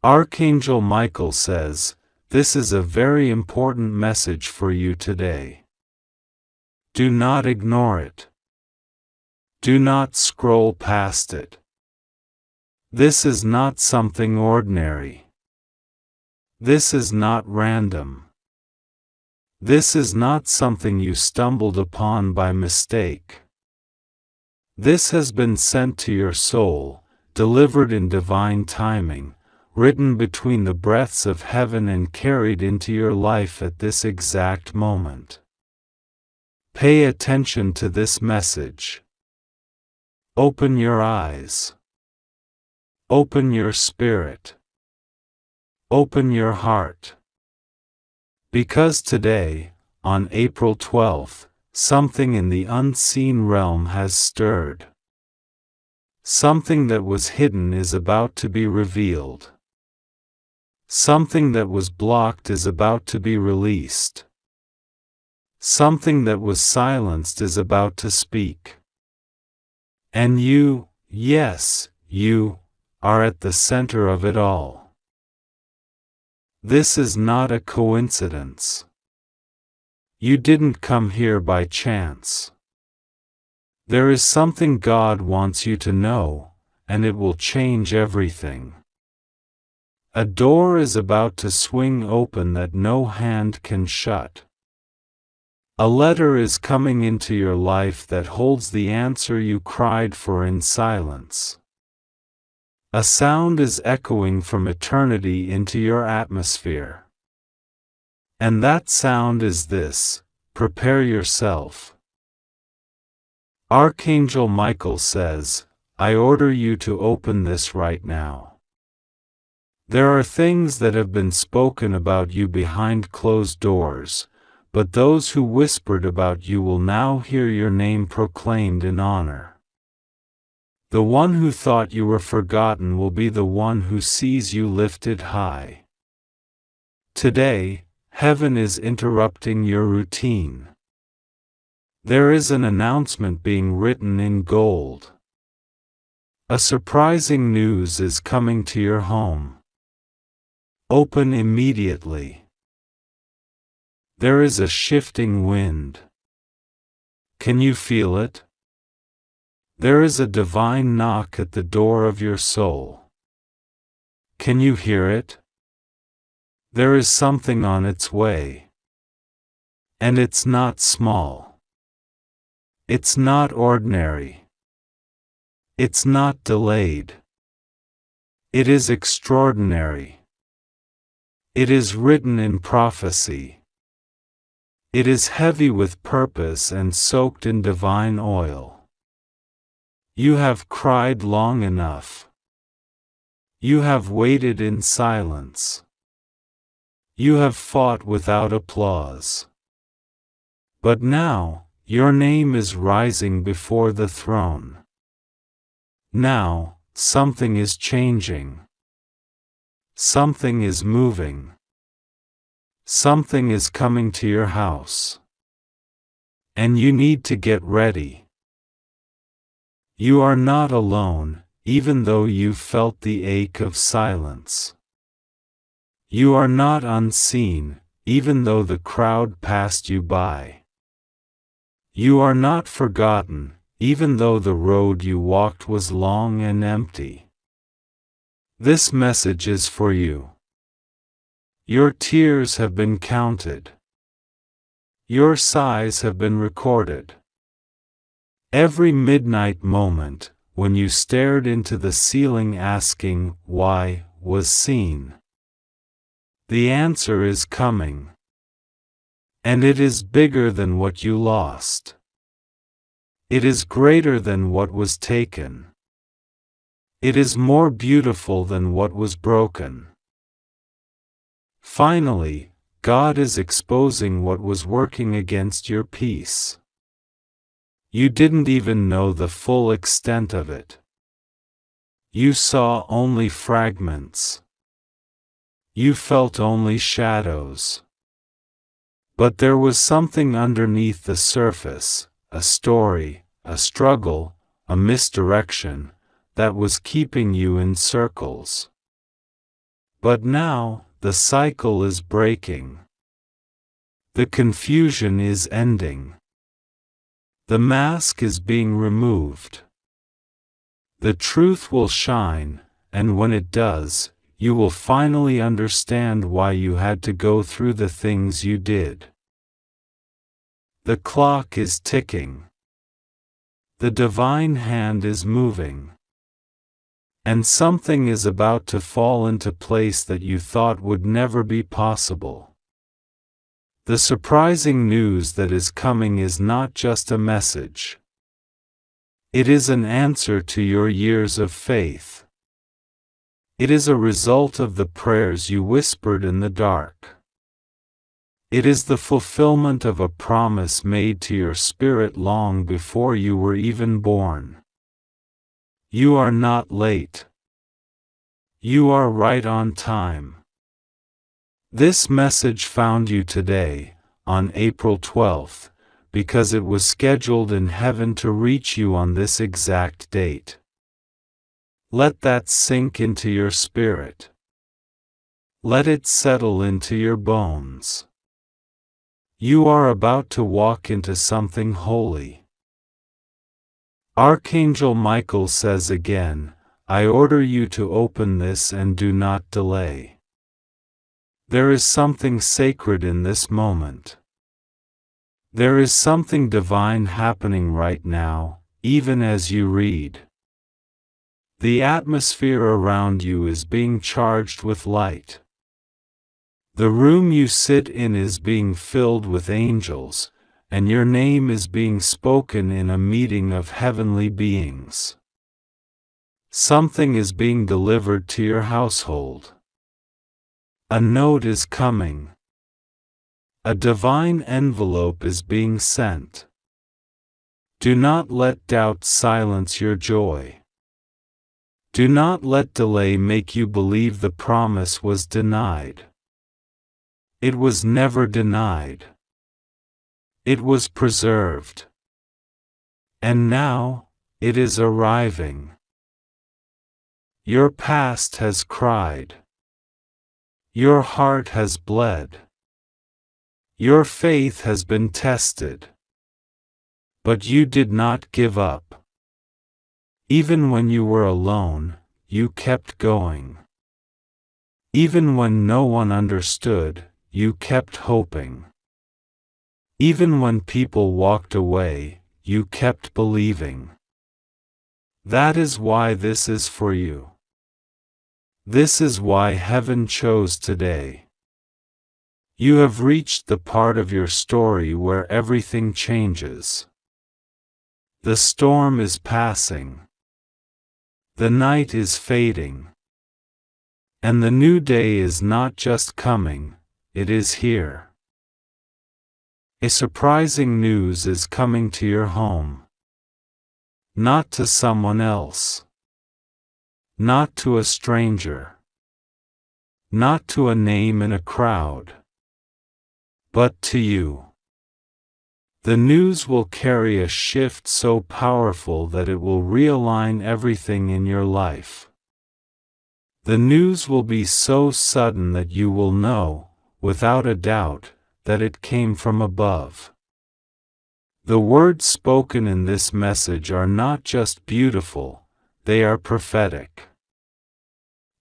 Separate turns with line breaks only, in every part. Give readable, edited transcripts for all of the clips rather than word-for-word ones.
Archangel Michael says, this is a very important message for you today. Do not ignore it. Do not scroll past it. This is not something ordinary. This is not random. This is not something you stumbled upon by mistake. This has been sent to your soul, delivered in divine timing, written between the breaths of heaven and carried into your life at this exact moment. Pay attention to this message. Open your eyes. Open your spirit. Open your heart. Because today, on April 12th, something in the unseen realm has stirred. Something that was hidden is about to be revealed. Something that was blocked is about to be released. Something that was silenced is about to speak. And you, yes, you, are at the center of it all. This is not a coincidence. You didn't come here by chance. There is something God wants you to know, and it will change everything. A door is about to swing open that no hand can shut. A letter is coming into your life that holds the answer you cried for in silence. A sound is echoing from eternity into your atmosphere. And that sound is this: prepare yourself. Archangel Michael says, I order you to open this right now. There are things that have been spoken about you behind closed doors, but those who whispered about you will now hear your name proclaimed in honor. The one who thought you were forgotten will be the one who sees you lifted high. Today, heaven is interrupting your routine. There is an announcement being written in gold. A surprising news is coming to your home. Open immediately. There is a shifting wind. Can you feel it? There is a divine knock at the door of your soul. Can you hear it? There is something on its way. And it's not small. It's not ordinary. It's not delayed. It is extraordinary. It is written in prophecy. It is heavy with purpose and soaked in divine oil. You have cried long enough. You have waited in silence. You have fought without applause. But now, your name is rising before the throne. Now, something is changing. Something is moving. Something is coming to your house. And you need to get ready. You are not alone, even though you felt the ache of silence. You are not unseen, even though the crowd passed you by. You are not forgotten, even though the road you walked was long and empty. This message is for you. Your tears have been counted. Your sighs have been recorded. Every midnight moment, when you stared into the ceiling asking, why, was seen. The answer is coming. And it is bigger than what you lost. It is greater than what was taken. It is more beautiful than what was broken. Finally, God is exposing what was working against your peace. You didn't even know the full extent of it. You saw only fragments. You felt only shadows. But there was something underneath the surface, a story, a struggle, a misdirection, that was keeping you in circles. But now, the cycle is breaking. The confusion is ending. The mask is being removed. The truth will shine, and when it does, you will finally understand why you had to go through the things you did. The clock is ticking. The divine hand is moving. And something is about to fall into place that you thought would never be possible. The surprising news that is coming is not just a message. It is an answer to your years of faith. It is a result of the prayers you whispered in the dark. It is the fulfillment of a promise made to your spirit long before you were even born. You are not late. You are right on time. This message found you today, on April 12th, because it was scheduled in heaven to reach you on this exact date. Let that sink into your spirit. Let it settle into your bones. You are about to walk into something holy. Archangel Michael says again, I order you to open this and do not delay. There is something sacred in this moment. There is something divine happening right now, even as you read. The atmosphere around you is being charged with light. The room you sit in is being filled with angels, and your name is being spoken in a meeting of heavenly beings. Something is being delivered to your household. A note is coming. A divine envelope is being sent. Do not let doubt silence your joy. Do not let delay make you believe the promise was denied. It was never denied. It was preserved. And now, it is arriving. Your past has cried. Your heart has bled. Your faith has been tested. But you did not give up. Even when you were alone, you kept going. Even when no one understood, you kept hoping. Even when people walked away, you kept believing. That is why this is for you. This is why heaven chose today. You have reached the part of your story where everything changes. The storm is passing. The night is fading. And the new day is not just coming, it is here. A surprising news is coming to your home. Not to someone else. Not to a stranger. Not to a name in a crowd. But to you. The news will carry a shift so powerful that it will realign everything in your life. The news will be so sudden that you will know, without a doubt, that it came from above. The words spoken in this message are not just beautiful, they are prophetic.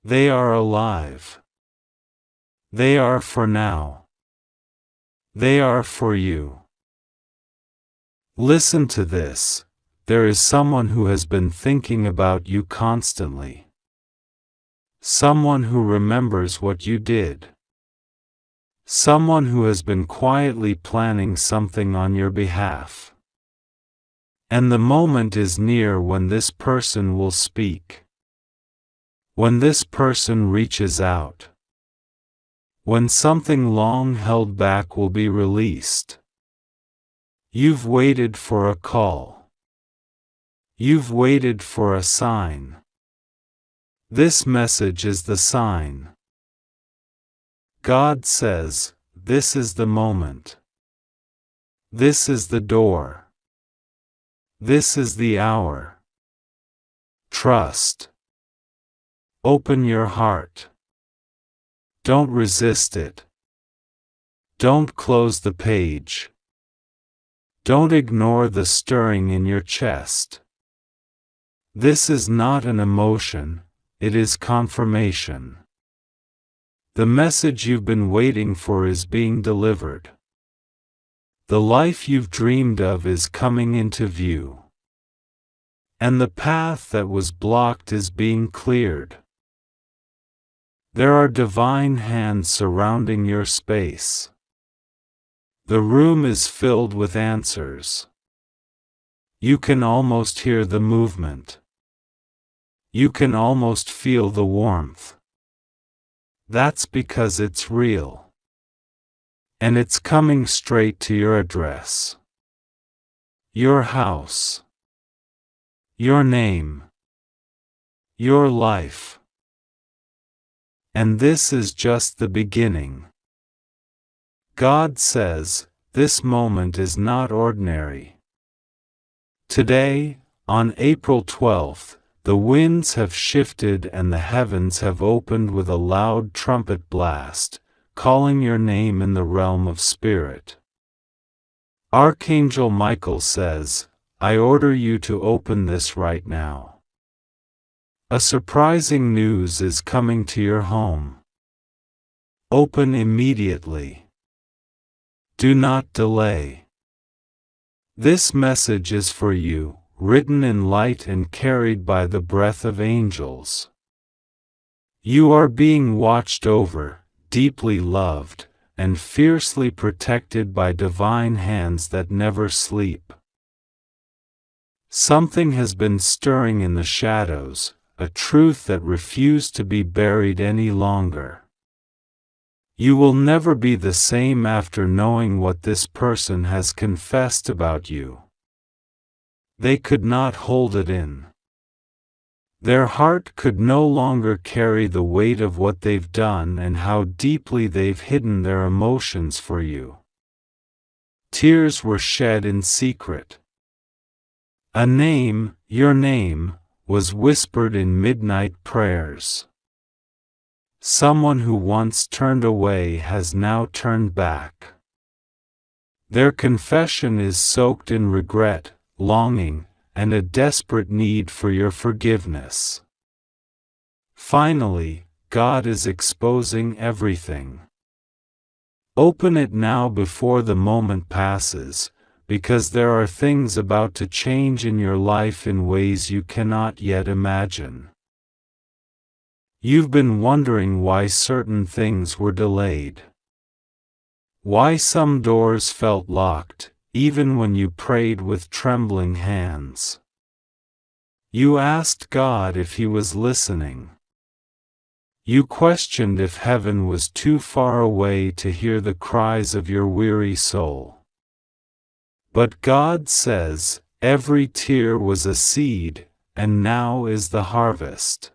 They are alive. They are for now. They are for you. Listen to this. There is someone who has been thinking about you constantly. Someone who remembers what you did. Someone who has been quietly planning something on your behalf. And the moment is near when this person will speak. When this person reaches out. When something long held back will be released. You've waited for a call. You've waited for a sign. This message is the sign. God says, this is the moment. This is the door. This is the hour. Trust. Open your heart. Don't resist it. Don't close the page. Don't ignore the stirring in your chest. This is not an emotion, it is confirmation. The message you've been waiting for is being delivered. The life you've dreamed of is coming into view. And the path that was blocked is being cleared. There are divine hands surrounding your space. The room is filled with answers. You can almost hear the movement. You can almost feel the warmth. That's because it's real. And it's coming straight to your address. Your house. Your name. Your life. And this is just the beginning. God says, this moment is not ordinary. Today, on April 12th, the winds have shifted and the heavens have opened with a loud trumpet blast, calling your name in the realm of spirit. Archangel Michael says, I order you to open this right now. A surprising news is coming to your home. Open immediately. Do not delay. This message is for you, written in light and carried by the breath of angels. You are being watched over, deeply loved, and fiercely protected by divine hands that never sleep. Something has been stirring in the shadows, a truth that refused to be buried any longer. You will never be the same after knowing what this person has confessed about you. They could not hold it in. Their heart could no longer carry the weight of what they've done and how deeply they've hidden their emotions for you. Tears were shed in secret. A name, your name, was whispered in midnight prayers. Someone who once turned away has now turned back. Their confession is soaked in regret, longing, and a desperate need for your forgiveness. Finally, God is exposing everything. Open it now before the moment passes, because there are things about to change in your life in ways you cannot yet imagine. You've been wondering why certain things were delayed. Why some doors felt locked, even when you prayed with trembling hands. You asked God if He was listening. You questioned if heaven was too far away to hear the cries of your weary soul. But God says, every tear was a seed, and now is the harvest.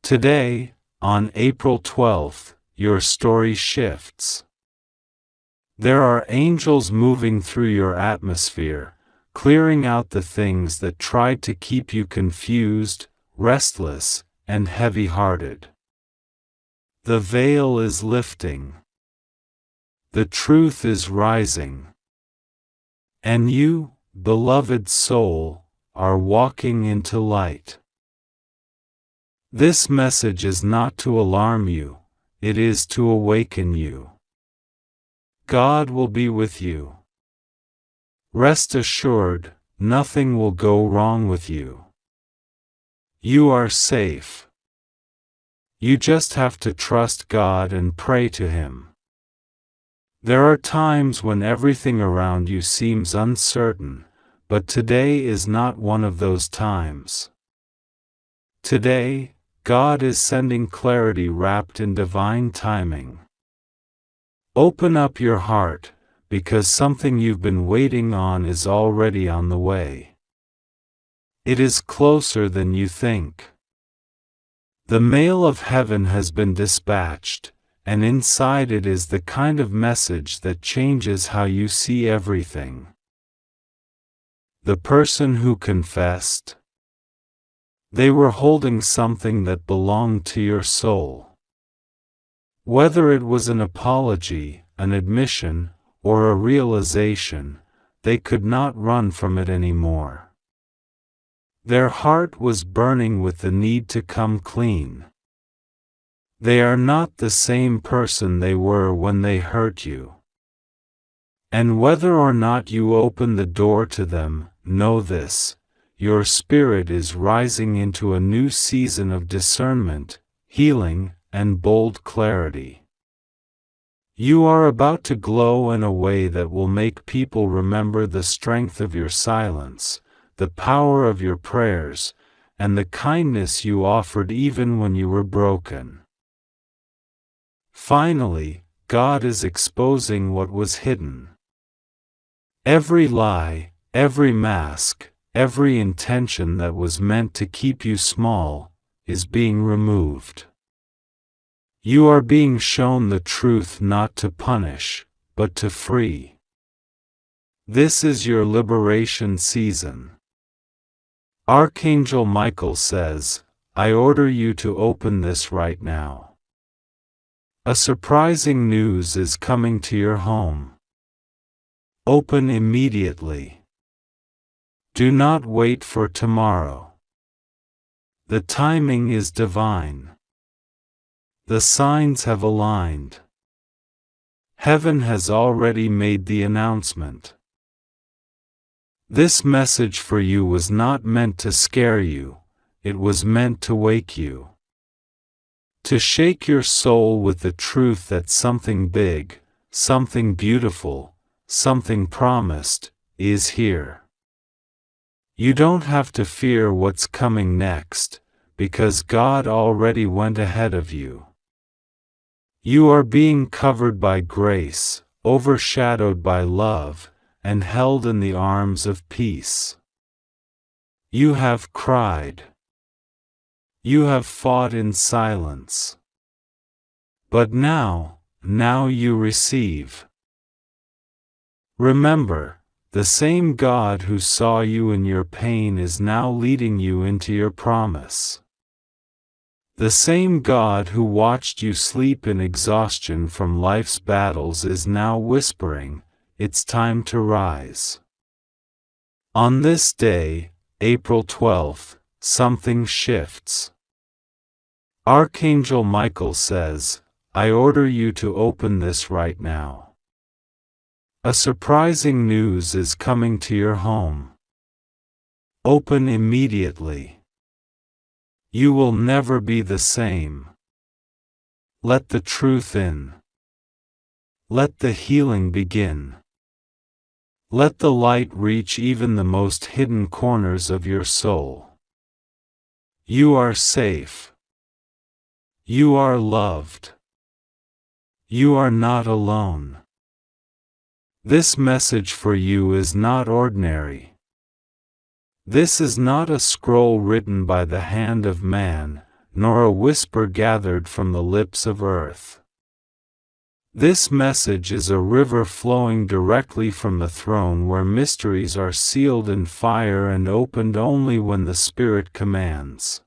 Today, on April 12th, your story shifts. There are angels moving through your atmosphere, clearing out the things that tried to keep you confused, restless, and heavy-hearted. The veil is lifting. The truth is rising. And you, beloved soul, are walking into light. This message is not to alarm you, it is to awaken you. God will be with you. Rest assured, nothing will go wrong with you. You are safe. You just have to trust God and pray to Him. There are times when everything around you seems uncertain, but today is not one of those times. Today, God is sending clarity wrapped in divine timing. Open up your heart, because something you've been waiting on is already on the way. It is closer than you think. The mail of heaven has been dispatched, and inside it is the kind of message that changes how you see everything. The person who confessed, they were holding something that belonged to your soul. Whether it was an apology, an admission, or a realization, they could not run from it anymore. Their heart was burning with the need to come clean. They are not the same person they were when they hurt you. And whether or not you open the door to them, know this: your spirit is rising into a new season of discernment, healing, and bold clarity. You are about to glow in a way that will make people remember the strength of your silence, the power of your prayers, and the kindness you offered even when you were broken. Finally, God is exposing what was hidden. Every lie, every mask, every intention that was meant to keep you small, is being removed. You are being shown the truth not to punish, but to free. This is your liberation season. Archangel Michael says, "I order you to open this right now." A surprising news is coming to your home. Open immediately. Do not wait for tomorrow. The timing is divine. The signs have aligned. Heaven has already made the announcement. This message for you was not meant to scare you, it was meant to wake you. To shake your soul with the truth that something big, something beautiful, something promised, is here. You don't have to fear what's coming next, because God already went ahead of you. You are being covered by grace, overshadowed by love, and held in the arms of peace. You have cried. You have fought in silence. But now you receive. Remember, the same God who saw you in your pain is now leading you into your promise. The same God who watched you sleep in exhaustion from life's battles is now whispering, "It's time to rise." On this day, April 12th, something shifts. Archangel Michael says, "I order you to open this right now." A surprising news is coming to your home. Open immediately. You will never be the same. Let the truth in. Let the healing begin. Let the light reach even the most hidden corners of your soul. You are safe. You are loved. You are not alone. This message for you is not ordinary. This is not a scroll written by the hand of man, nor a whisper gathered from the lips of earth. This message is a river flowing directly from the throne where mysteries are sealed in fire and opened only when the Spirit commands.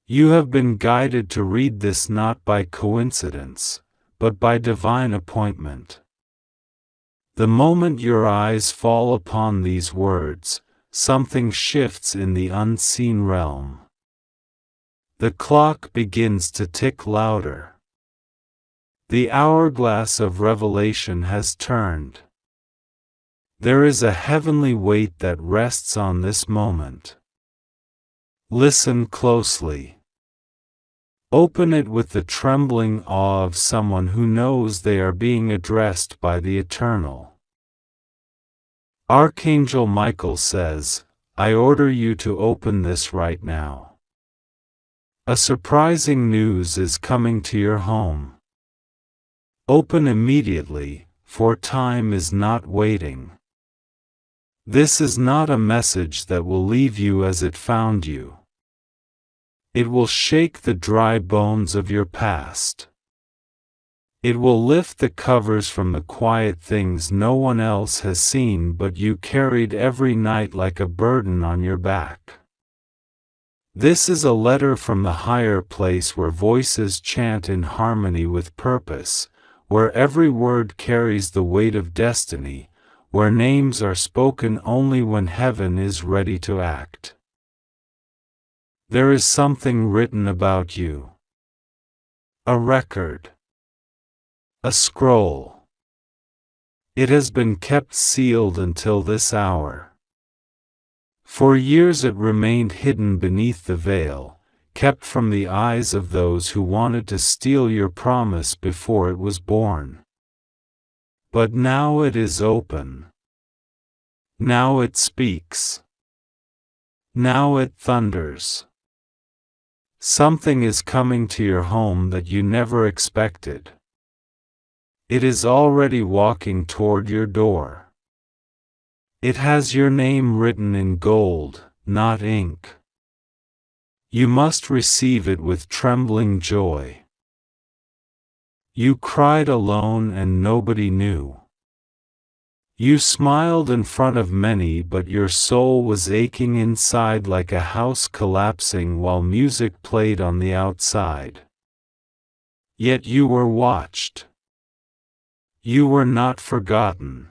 You have been guided to read this not by coincidence, but by divine appointment. The moment your eyes fall upon these words, something shifts in the unseen realm. The clock begins to tick louder. The hourglass of revelation has turned. There is a heavenly weight that rests on this moment. Listen closely. Open it with the trembling awe of someone who knows they are being addressed by the Eternal. Archangel Michael says, "I order you to open this right now." A surprising news is coming to your home. Open immediately, for time is not waiting. This is not a message that will leave you as it found you. It will shake the dry bones of your past. It will lift the covers from the quiet things no one else has seen but you carried every night like a burden on your back. This is a letter from the higher place where voices chant in harmony with purpose, where every word carries the weight of destiny, where names are spoken only when heaven is ready to act. There is something written about you. A record. A scroll. It has been kept sealed until this hour. For years it remained hidden beneath the veil, kept from the eyes of those who wanted to steal your promise before it was born. But now it is open. Now it speaks. Now it thunders. Something is coming to your home that you never expected. It is already walking toward your door. It has your name written in gold, not ink. You must receive it with trembling joy. You cried alone and nobody knew. You smiled in front of many, but your soul was aching inside like a house collapsing while music played on the outside. Yet you were watched. You were not forgotten.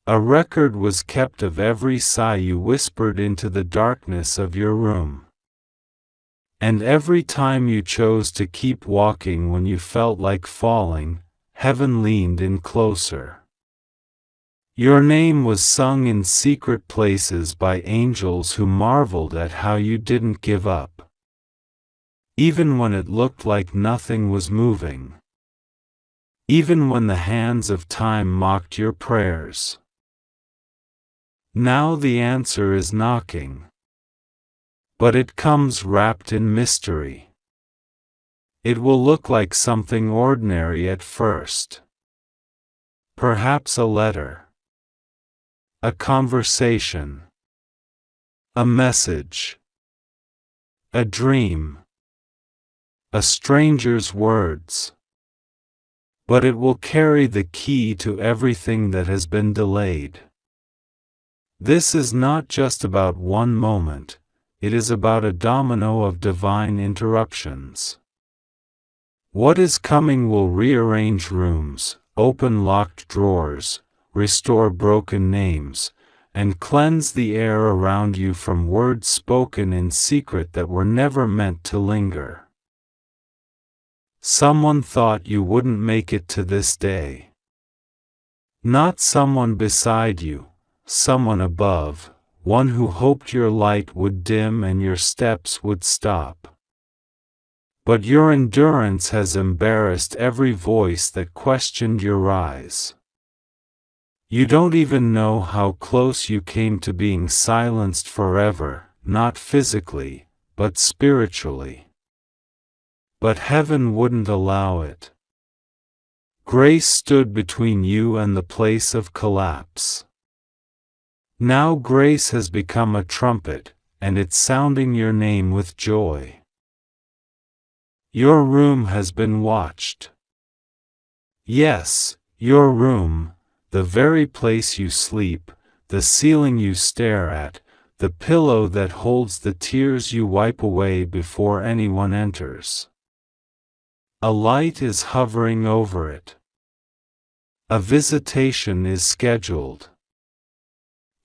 A record was kept of every sigh you whispered into the darkness of your room. And every time you chose to keep walking when you felt like falling, heaven leaned in closer. Your name was sung in secret places by angels who marveled at how you didn't give up. Even when it looked like nothing was moving. Even when the hands of time mocked your prayers. Now the answer is knocking. But it comes wrapped in mystery. It will look like something ordinary at first. Perhaps a letter. A conversation. A message. A dream. A stranger's words. But it will carry the key to everything that has been delayed. This is not just about one moment, it is about a domino of divine interruptions. What is coming will rearrange rooms, open locked drawers, restore broken names, and cleanse the air around you from words spoken in secret that were never meant to linger. Someone thought you wouldn't make it to this day. Not someone beside you. Someone above, one who hoped your light would dim and your steps would stop. But your endurance has embarrassed every voice that questioned your rise. You don't even know how close you came to being silenced forever, not physically, but spiritually. But heaven wouldn't allow it. Grace stood between you and the place of collapse. Now grace has become a trumpet, and it's sounding your name with joy. Your room has been watched. Yes, your room, the very place you sleep, the ceiling you stare at, the pillow that holds the tears you wipe away before anyone enters. A light is hovering over it. A visitation is scheduled.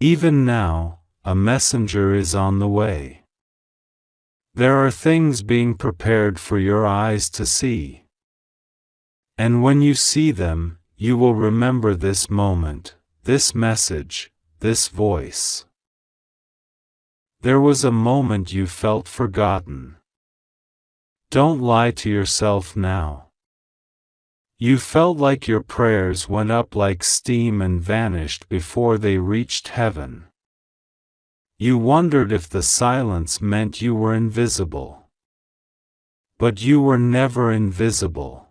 Even now, a messenger is on the way. There are things being prepared for your eyes to see. And when you see them, you will remember this moment, this message, this voice. There was a moment you felt forgotten. Don't lie to yourself now. You felt like your prayers went up like steam and vanished before they reached heaven. You wondered if the silence meant you were invisible. But you were never invisible.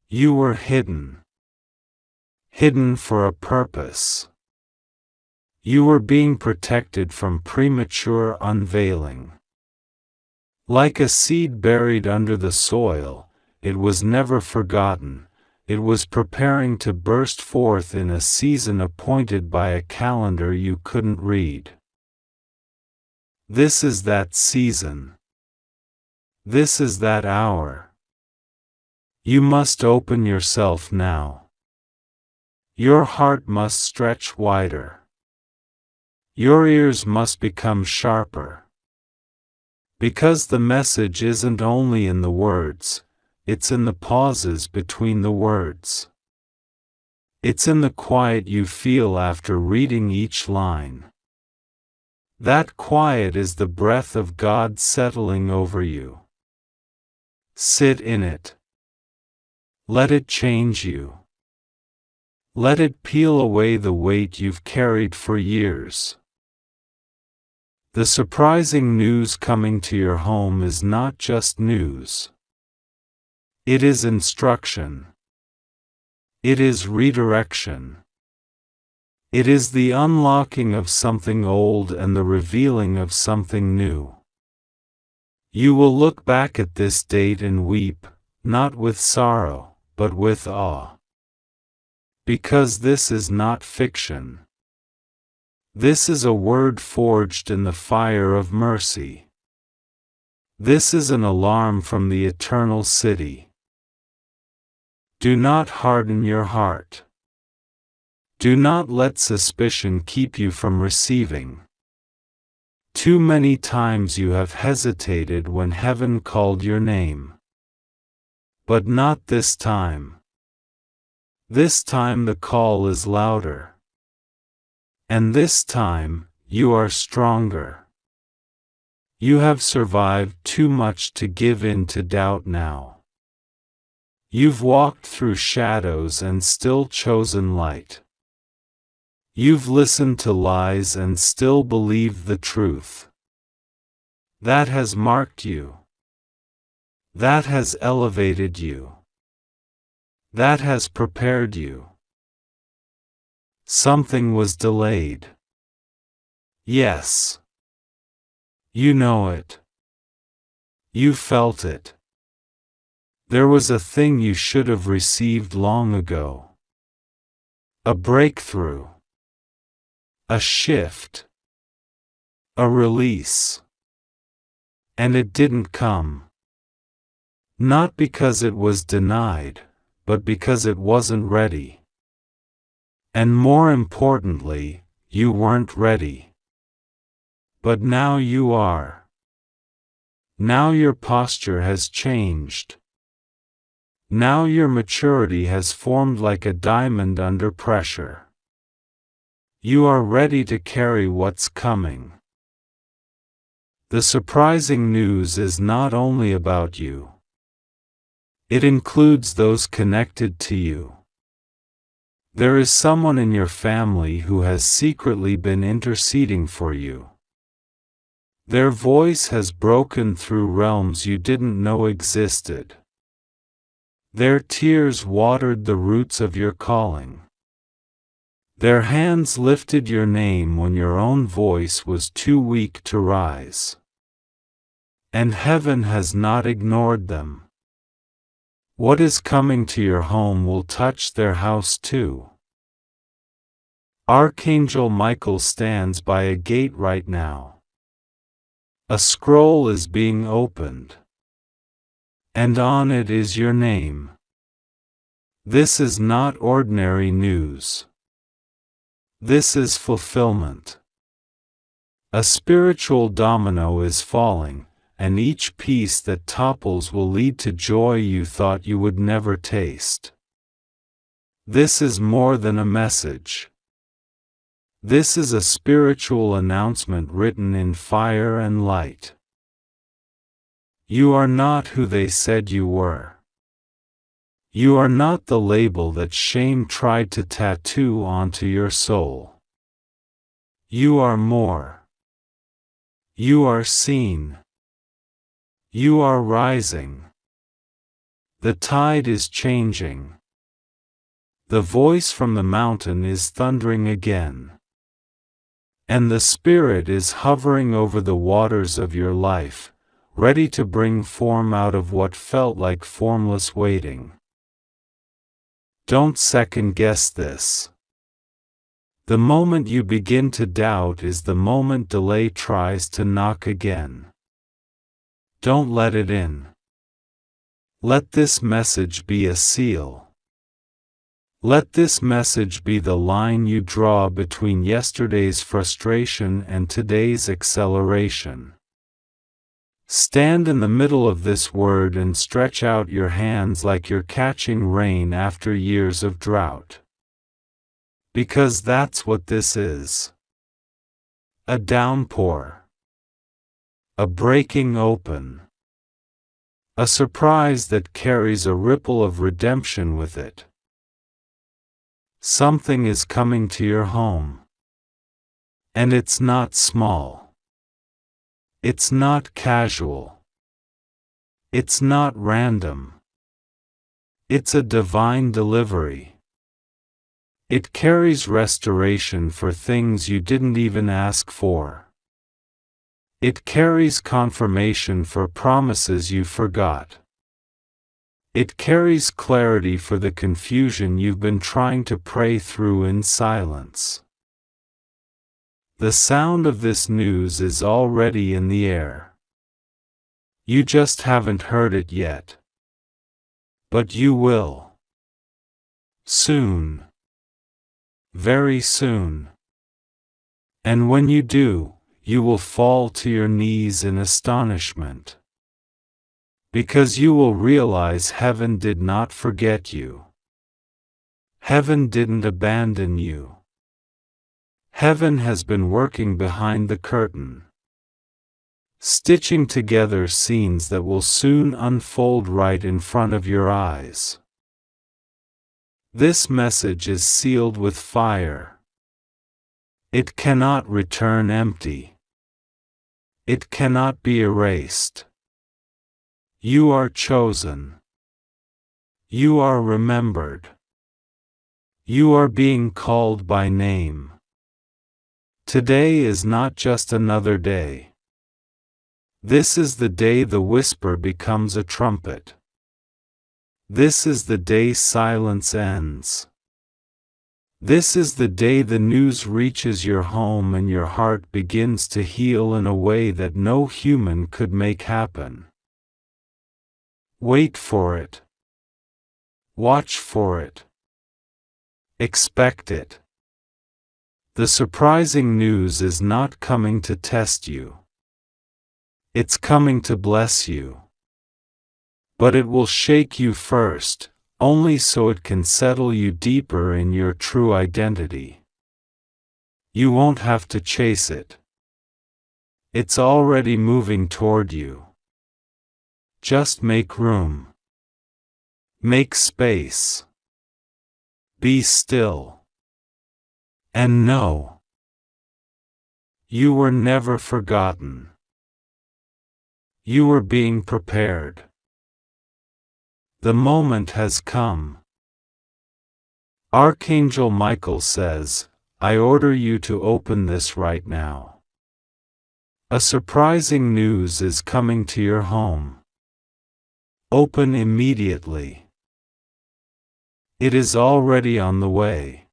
You were hidden. Hidden for a purpose. You were being protected from premature unveiling. Like a seed buried under the soil, it was never forgotten, it was preparing to burst forth in a season appointed by a calendar you couldn't read. This is that season. This is that hour. You must open yourself now. Your heart must stretch wider. Your ears must become sharper. Because the message isn't only in the words, it's in the pauses between the words. It's in the quiet you feel after reading each line. That quiet is the breath of God settling over you. Sit in it. Let it change you. Let it peel away the weight you've carried for years. The surprising news coming to your home is not just news. It is instruction. It is redirection. It is the unlocking of something old and the revealing of something new. You will look back at this date and weep, not with sorrow, but with awe. Because this is not fiction. This is a word forged in the fire of mercy. This is an alarm from the eternal city. Do not harden your heart. Do not let suspicion keep you from receiving. Too many times you have hesitated when heaven called your name. But not this time. This time the call is louder. And this time, you are stronger. You have survived too much to give in to doubt now. You've walked through shadows and still chosen light. You've listened to lies and still believed the truth. That has marked you. That has elevated you. That has prepared you. Something was delayed. Yes. You know it. You felt it. There was a thing you should have received long ago. A breakthrough. A shift. A release. And it didn't come. Not because it was denied, but because it wasn't ready. And more importantly, you weren't ready. But now you are. Now your posture has changed. Now your maturity has formed like a diamond under pressure. You are ready to carry what's coming. The surprising news is not only about you. It includes those connected to you. There is someone in your family who has secretly been interceding for you. Their voice has broken through realms you didn't know existed. Their tears watered the roots of your calling. Their hands lifted your name when your own voice was too weak to rise. And heaven has not ignored them. What is coming to your home will touch their house too. Archangel Michael stands by a gate right now. A scroll is being opened. And on it is your name. This is not ordinary news. This is fulfillment. A spiritual domino is falling, and each piece that topples will lead to joy you thought you would never taste. This is more than a message. This is a spiritual announcement written in fire and light. You are not who they said you were. You are not the label that shame tried to tattoo onto your soul. You are more. You are seen. You are rising. The tide is changing. The voice from the mountain is thundering again. And the Spirit is hovering over the waters of your life, ready to bring form out of what felt like formless waiting. Don't second-guess this. The moment you begin to doubt is the moment delay tries to knock again. Don't let it in. Let this message be a seal. Let this message be the line you draw between yesterday's frustration and today's acceleration. Stand in the middle of this word and stretch out your hands like you're catching rain after years of drought. Because that's what this is. A downpour. A breaking open. A surprise that carries a ripple of redemption with it. Something is coming to your home. And it's not small. It's not casual. It's not random. It's a divine delivery. It carries restoration for things you didn't even ask for. It carries confirmation for promises you forgot. It carries clarity for the confusion you've been trying to pray through in silence. The sound of this news is already in the air. You just haven't heard it yet. But you will. Soon. Very soon. And when you do, you will fall to your knees in astonishment. Because you will realize heaven did not forget you. Heaven didn't abandon you. Heaven has been working behind the curtain, stitching together scenes that will soon unfold right in front of your eyes. This message is sealed with fire. It cannot return empty. It cannot be erased. You are chosen. You are remembered. You are being called by name. Today is not just another day. This is the day the whisper becomes a trumpet. This is the day silence ends. This is the day the news reaches your home and your heart begins to heal in a way that no human could make happen. Wait for it. Watch for it. Expect it. The surprising news is not coming to test you. It's coming to bless you. But it will shake you first, only so it can settle you deeper in your true identity. You won't have to chase it. It's already moving toward you. Just make room. Make space. Be still. And know. You were never forgotten. You were being prepared. The moment has come. Archangel Michael says, I order you to open this right now. A surprising news is coming to your home. Open immediately. It is already on the way.